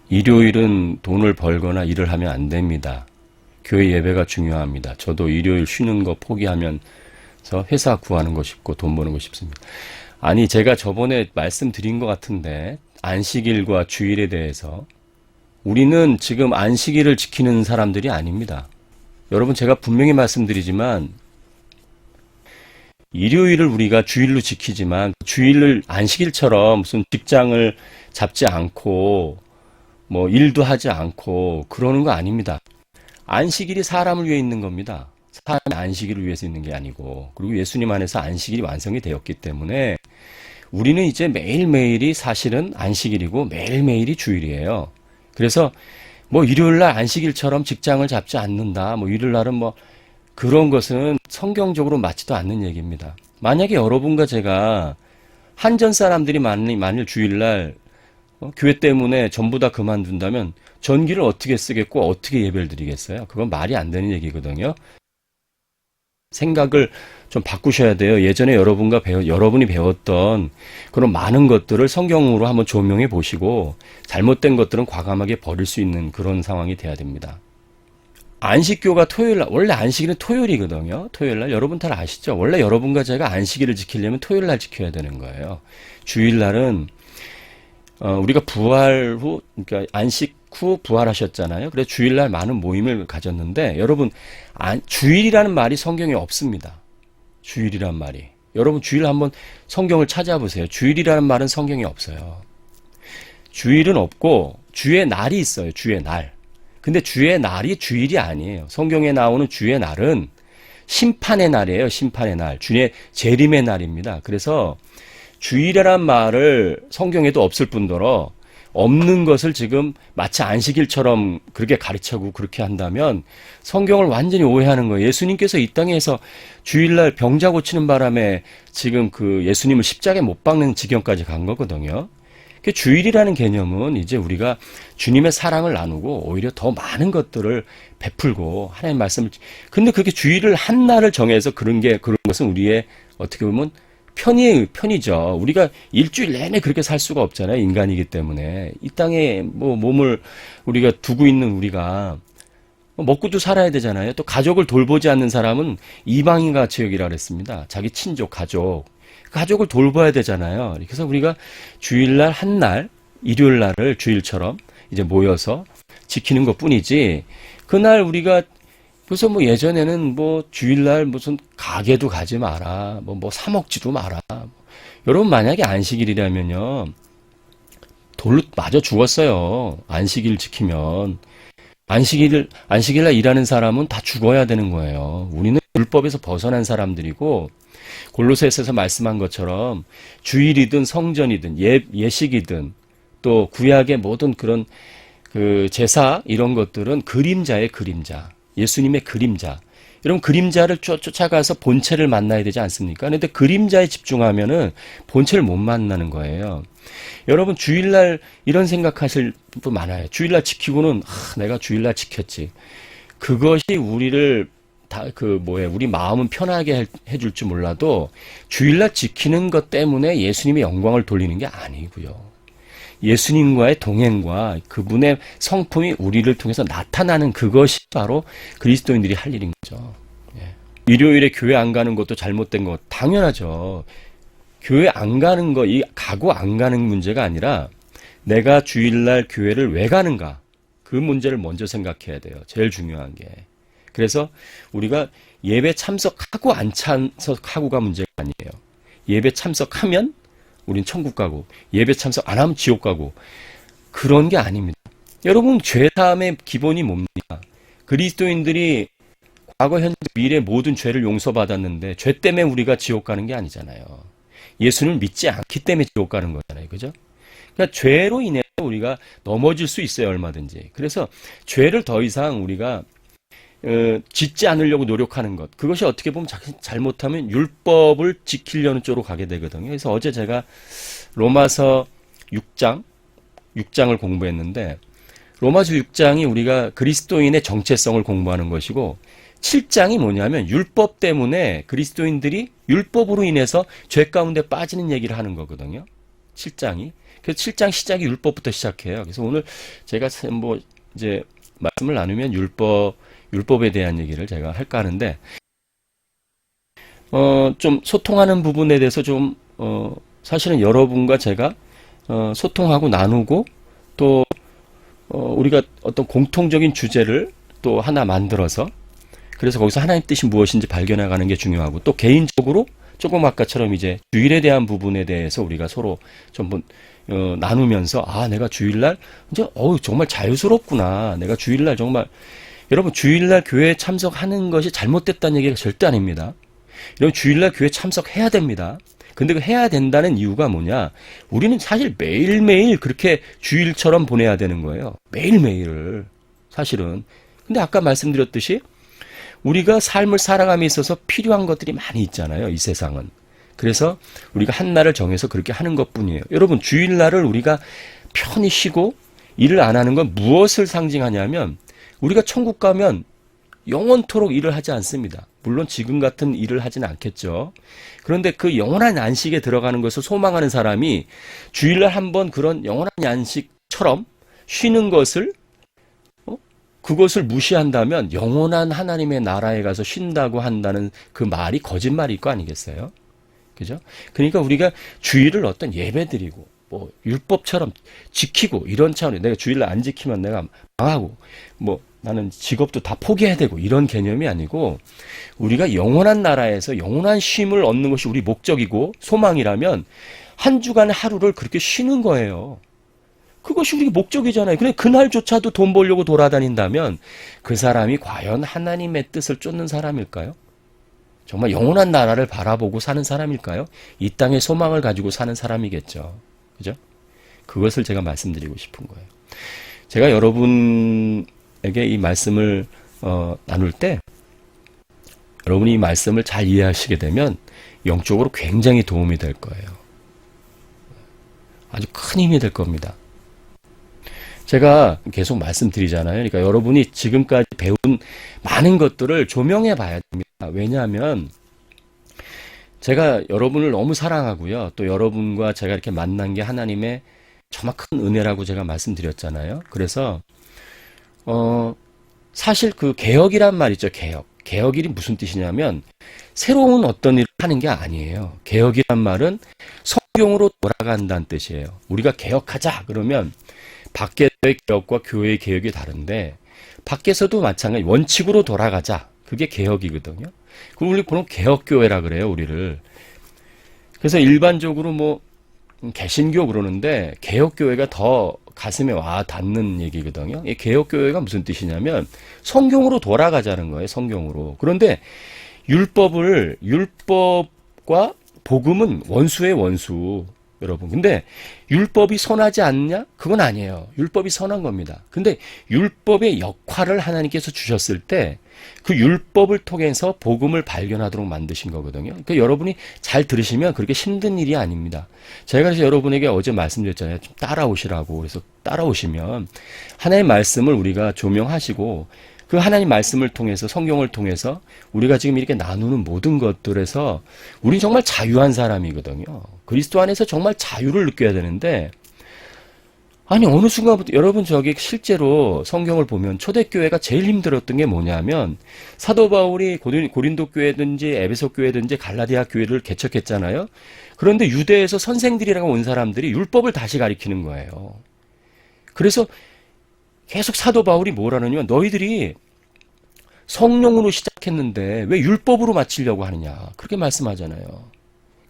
일요일은 돈을 벌거나 일을 하면 안 됩니다. 교회 예배가 중요합니다. 저도 일요일 쉬는 거 포기하면서 회사 구하는 거 싶고 돈 버는 거 싶습니다. 아니, 제가 저번에 말씀드린 것 같은데, 안식일과 주일에 대해서 우리는 지금 안식일을 지키는 사람들이 아닙니다. 여러분, 제가 분명히 말씀드리지만 일요일을 우리가 주일로 지키지만 주일을 안식일처럼 무슨 직장을 잡지 않고 뭐 일도 하지 않고 그러는 거 아닙니다. 안식일이 사람을 위해 있는 겁니다. 사람의 안식일을 위해서 있는 게 아니고, 그리고 예수님 안에서 안식일이 완성이 되었기 때문에 우리는 이제 매일매일이 사실은 안식일이고 매일매일이 주일이에요. 그래서 뭐 일요일날 안식일처럼 직장을 잡지 않는다, 뭐 일요일날은 뭐 그런 것은 성경적으로 맞지도 않는 얘기입니다. 만약에 여러분과 제가 한전 사람들이 만일 주일날 교회 때문에 전부 다 그만둔다면 전기를 어떻게 쓰겠고 어떻게 예배를 드리겠어요? 그건 말이 안 되는 얘기거든요. 생각을 좀 바꾸셔야 돼요. 예전에 여러분이 배웠던 그런 많은 것들을 성경으로 한번 조명해 보시고 잘못된 것들은 과감하게 버릴 수 있는 그런 상황이 돼야 됩니다. 안식교가 토요일날, 원래 안식일은 토요일이거든요. 토요일날 여러분 잘 아시죠? 원래 여러분과 제가 안식일을 지키려면 토요일날 지켜야 되는 거예요. 주일날은 우리가 부활 후, 그러니까 안식 후 부활하셨잖아요. 그래서 주일날 많은 모임을 가졌는데, 여러분, 주일이라는 말이 성경에 없습니다. 주일이란 말이. 여러분, 주일 한번 성경을 찾아보세요. 주일이라는 말은 성경에 없어요. 주일은 없고, 주의 날이 있어요. 주의 날. 근데 주의 날이 주일이 아니에요. 성경에 나오는 주의 날은 심판의 날이에요. 심판의 날. 주의 재림의 날입니다. 그래서 주일이란 말을 성경에도 없을 뿐더러 없는 것을 지금 마치 안식일처럼 그렇게 가르치고 그렇게 한다면 성경을 완전히 오해하는 거예요. 예수님께서 이 땅에서 주일날 병자 고치는 바람에 지금 그 예수님을 십자가에 못 박는 지경까지 간 거거든요. 주일이라는 개념은 이제 우리가 주님의 사랑을 나누고 오히려 더 많은 것들을 베풀고 하나님의 말씀을, 근데 그렇게 주일을 한 날을 정해서 그런 것은 우리의 어떻게 보면 편이죠. 우리가 일주일 내내 그렇게 살 수가 없잖아요. 인간이기 때문에. 이 땅에 뭐 몸을 우리가 두고 있는 우리가 먹고도 살아야 되잖아요. 또 가족을 돌보지 않는 사람은 이방인같이 여기라 그랬습니다. 자기 친족, 가족을 돌봐야 되잖아요. 그래서 우리가 주일날 한 날, 일요일 날을 주일처럼 이제 모여서 지키는 것 뿐이지, 그날 우리가 그래서 뭐 예전에는 뭐 주일날 무슨 가게도 가지 마라, 뭐 사 먹지도 마라. 여러분, 만약에 안식일이라면요, 돌로 맞아 죽었어요. 안식일 지키면. 안식일날 일하는 사람은 다 죽어야 되는 거예요. 우리는 율법에서 벗어난 사람들이고, 골로새서에서 말씀한 것처럼 주일이든 성전이든 예식이든 또 구약의 모든 그런 그 제사 이런 것들은 그림자의 그림자. 예수님의 그림자. 여러분, 그림자를 쫓아가서 본체를 만나야 되지 않습니까? 그런데 그림자에 집중하면은 본체를 못 만나는 거예요. 여러분, 주일날 이런 생각하실 분 많아요. 주일날 지키고는 내가 주일날 지켰지. 그것이 우리를 우리 마음은 편하게 해줄 줄 몰라도 주일날 지키는 것 때문에 예수님의 영광을 돌리는 게 아니고요. 예수님과의 동행과 그분의 성품이 우리를 통해서 나타나는 그것이 바로 그리스도인들이 할 일인 거죠. 일요일에 교회 안 가는 것도 잘못된 것 당연하죠. 교회 안 가는 거, 가고 안 가는 문제가 아니라 내가 주일날 교회를 왜 가는가, 그 문제를 먼저 생각해야 돼요. 제일 중요한 게. 그래서 우리가 예배 참석하고 안 참석하고가 문제가 아니에요. 예배 참석하면 우린 천국 가고, 예배 참석 안 하면 지옥 가고, 그런 게 아닙니다. 여러분, 죄사함의 기본이 뭡니까? 그리스도인들이 과거, 현재, 미래 모든 죄를 용서받았는데 죄 때문에 우리가 지옥 가는 게 아니잖아요. 예수를 믿지 않기 때문에 지옥 가는 거잖아요. 그죠? 그러니까 죄로 인해 우리가 넘어질 수 있어요. 얼마든지. 그래서 죄를 더 이상 우리가 짓지 않으려고 노력하는 것, 그것이 어떻게 보면 잘못하면 율법을 지키려는 쪽으로 가게 되거든요. 그래서 어제 제가 로마서 6장을 공부했는데, 로마서 6장이 우리가 그리스도인의 정체성을 공부하는 것이고, 7장이 뭐냐면 율법 때문에 그리스도인들이 율법으로 인해서 죄 가운데 빠지는 얘기를 하는 거거든요. 7장이. 그래서 7장 시작이 율법부터 시작해요. 그래서 오늘 제가 뭐 이제 말씀을 나누면 율법에 대한 얘기를 제가 할까 하는데, 좀 소통하는 부분에 대해서 좀, 사실은 여러분과 제가, 소통하고 나누고, 또, 우리가 어떤 공통적인 주제를 또 하나 만들어서, 그래서 거기서 하나님 뜻이 무엇인지 발견해가는 게 중요하고, 또 개인적으로 조금 아까처럼 이제 주일에 대한 부분에 대해서 우리가 서로 좀 나누면서, 아, 내가 주일날, 이제, 정말 자유스럽구나. 내가 주일날 정말, 여러분, 주일날 교회에 참석하는 것이 잘못됐다는 얘기가 절대 아닙니다. 여러분, 주일날 교회 참석해야 됩니다. 근데 그 해야 된다는 이유가 뭐냐? 우리는 사실 매일매일 그렇게 주일처럼 보내야 되는 거예요. 매일매일을. 사실은. 근데 아까 말씀드렸듯이 우리가 삶을 살아감에 있어서 필요한 것들이 많이 있잖아요. 이 세상은. 그래서 우리가 한 날을 정해서 그렇게 하는 것뿐이에요. 여러분, 주일날을 우리가 편히 쉬고 일을 안 하는 건 무엇을 상징하냐면 우리가 천국 가면 영원토록 일을 하지 않습니다. 물론 지금 같은 일을 하지는 않겠죠. 그런데 그 영원한 안식에 들어가는 것을 소망하는 사람이 주일날 한번 그런 영원한 안식처럼 쉬는 것을 그것을 무시한다면 영원한 하나님의 나라에 가서 쉰다고 한다는 그 말이 거짓말일 거 아니겠어요? 그죠? 그러니까 우리가 주일을 어떤 예배드리고 뭐 율법처럼 지키고 이런 차원에 내가 주일날 안 지키면 내가 망하고 뭐 나는 직업도 다 포기해야 되고 이런 개념이 아니고 우리가 영원한 나라에서 영원한 쉼을 얻는 것이 우리 목적이고 소망이라면 한 주간의 하루를 그렇게 쉬는 거예요. 그것이 우리 목적이잖아요. 근데 그날조차도 돈 벌려고 돌아다닌다면 그 사람이 과연 하나님의 뜻을 쫓는 사람일까요? 정말 영원한 나라를 바라보고 사는 사람일까요? 이 땅의 소망을 가지고 사는 사람이겠죠. 그죠? 그것을 제가 말씀드리고 싶은 거예요. 제가 여러분에게 이 말씀을 나눌 때 여러분이 이 말씀을 잘 이해하시게 되면 영적으로 굉장히 도움이 될 거예요. 아주 큰 힘이 될 겁니다. 제가 계속 말씀드리잖아요. 그러니까 여러분이 지금까지 배운 많은 것들을 조명해 봐야 됩니다. 왜냐하면 제가 여러분을 너무 사랑하고요. 또 여러분과 제가 이렇게 만난 게 하나님의 정말 큰 은혜라고 제가 말씀드렸잖아요. 그래서 사실 그 개혁이란 말 있죠. 개혁. 개혁이 무슨 뜻이냐면 새로운 어떤 일을 하는 게 아니에요. 개혁이란 말은 성경으로 돌아간다는 뜻이에요. 우리가 개혁하자 그러면 밖에서의 개혁과 교회의 개혁이 다른데 밖에서도 마찬가지 원칙으로 돌아가자. 그게 개혁이거든요. 그럼 우리 그런 개혁교회라 그래요, 우리를. 그래서 일반적으로 뭐 개신교 그러는데 개혁교회가 더 가슴에 와 닿는 얘기거든요. 이 개혁교회가 무슨 뜻이냐면 성경으로 돌아가자는 거예요, 성경으로. 그런데 율법과 복음은 원수의 원수. 여러분. 근데 율법이 선하지 않냐? 그건 아니에요. 율법이 선한 겁니다. 근데 율법의 역할을 하나님께서 주셨을 때 그 율법을 통해서 복음을 발견하도록 만드신 거거든요. 그러니까 여러분이 잘 들으시면 그렇게 힘든 일이 아닙니다. 제가 그래서 여러분에게 어제 말씀드렸잖아요. 좀 따라오시라고. 그래서 따라오시면 하나님의 말씀을 우리가 조명하시고 그 하나님 말씀을 통해서 성경을 통해서 우리가 지금 이렇게 나누는 모든 것들에서 우리 정말 자유한 사람이거든요. 그리스도 안에서 정말 자유를 느껴야 되는데 아니 어느 순간부터 여러분 저기 실제로 성경을 보면 초대교회가 제일 힘들었던 게 뭐냐면 사도 바울이 고린도 교회든지 에베소 교회든지 갈라디아 교회를 개척했잖아요. 그런데 유대에서 선생들이라고 온 사람들이 율법을 다시 가리키는 거예요. 그래서 계속 사도 바울이 뭐라느냐면 너희들이 성령으로 시작했는데 왜 율법으로 마치려고 하느냐 그렇게 말씀하잖아요.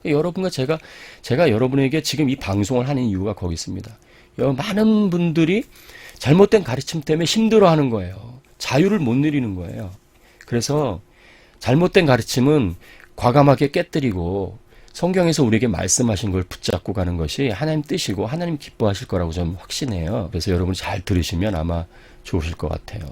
여러분과 제가 여러분에게 지금 이 방송을 하는 이유가 거기 있습니다. 많은 분들이 잘못된 가르침 때문에 힘들어하는 거예요. 자유를 못 누리는 거예요. 그래서 잘못된 가르침은 과감하게 깨뜨리고 성경에서 우리에게 말씀하신 걸 붙잡고 가는 것이 하나님 뜻이고 하나님 기뻐하실 거라고 저는 확신해요. 그래서 여러분이 잘 들으시면 아마 좋으실 것 같아요.